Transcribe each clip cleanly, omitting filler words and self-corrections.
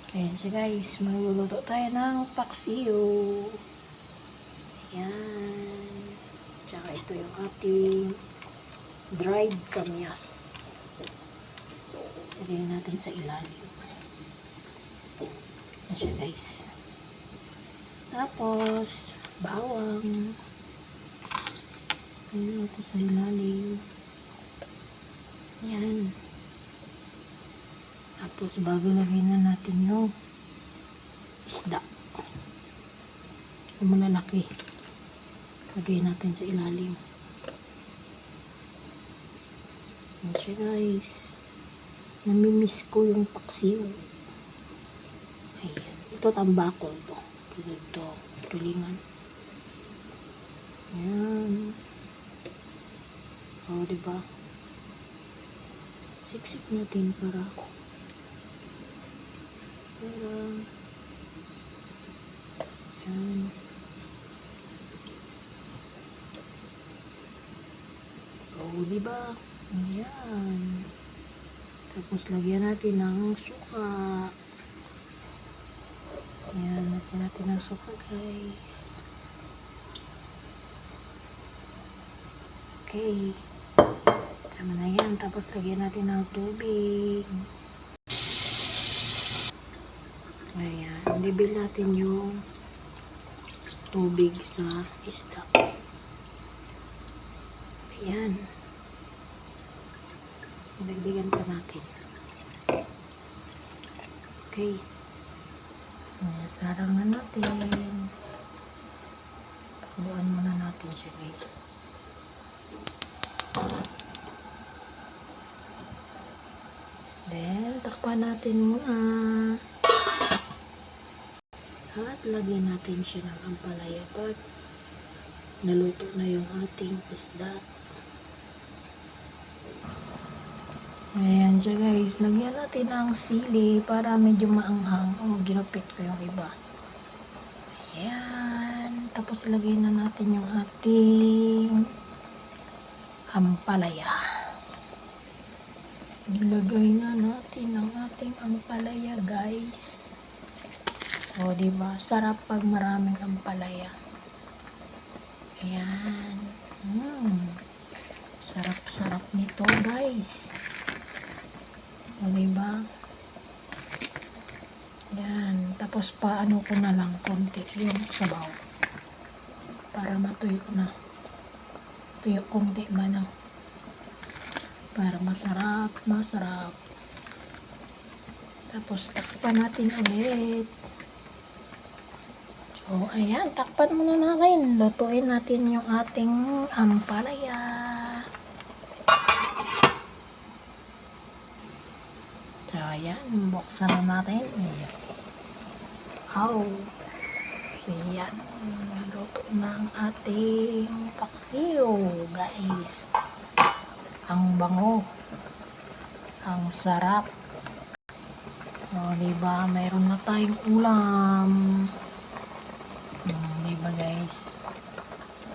Ayan siya guys, magluluto tayo ng paksiyo. Ayan. Tsaka ito yung ating dried kamyas. Lagay natin sa ilalim. Ayan siya guys. Tapos, bawang. Lagay natin sa ilalim. Ayan. Tapos, bago lagay na natin yung isda. Yung malalaki. Lagay natin sa ilalim. Ayan siya guys. Namimiss ko yung paksiw. Ayan. Ito tambakol to. Ito. Tulingan. Ayan. O, diba? Siksik natin para ayan. O, diba? Ayan. Tapos, lagyan natin ng suka. Ayan, lagyan natin ng suka, guys. Okay. Tama na yan. Tapos, lagyan natin ng tubig. Ayan. Libil natin yung tubig sa isda. Ayan. Dagdagan pa natin. Okay. Ayan. Sarang na natin. Pakuluan muna natin siya, guys. Then, takpan natin muna. At lagyan natin siya ng ampalaya pag naluto na yung ating isda. Ayan siya guys. Lagyan natin ng sili para medyo maanghang. Ginupit ko yung iba. Ayan. Tapos lagay na natin yung ating ampalaya. Ilagay na natin ang ating ampalaya guys. O, diba? Sarap pag maraming ampalaya. Ayan. Sarap-sarap nito, guys. O, diba? Ayan. Tapos, paano ko na lang konti yung sabaw. Para matuyo na. Tuyo konti man na. Para masarap. Tapos, takpan natin ulit. So, ayan, takpan muna natin. Lutuin natin yung ating ampalaya. So, ayan, buksan na natin. So, ayan, luto na ang ating paksiyo, guys. Ang bango. Ang sarap. O, diba, mayroon na tayong ulam. Diba guys,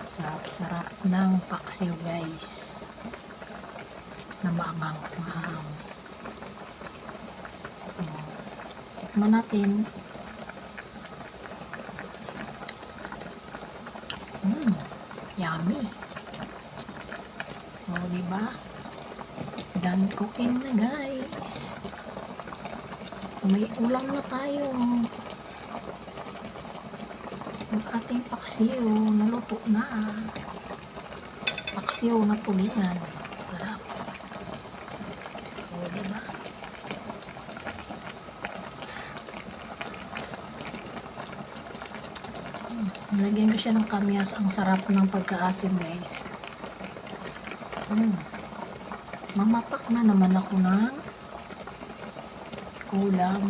sarap ng paksiw guys, na maanghang. Tikman natin. Yummy. O, diba, done cooking na guys. May ulam na tayo. Ang ating paksiyo, naluto na. Paksiyo na tulingan. Sarap. O, diba? Nalagyan ko siya ng kamyas. Ang sarap ng pagkaasim, guys. Mamapak na naman ako ng ulam.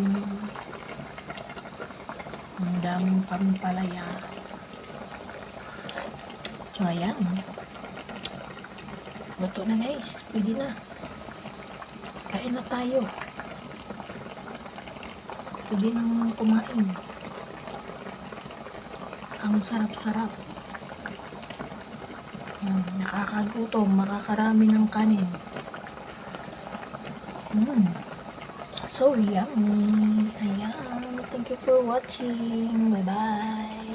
Ang daming pampalaya. So, ayan. Luto na guys. Pwede na. Kain na tayo. Pwede nang kumain. Ang sarap-sarap. Nakakagutom. Makakarami ng kanin. So yummy. Ayan. you for watching. Bye-bye.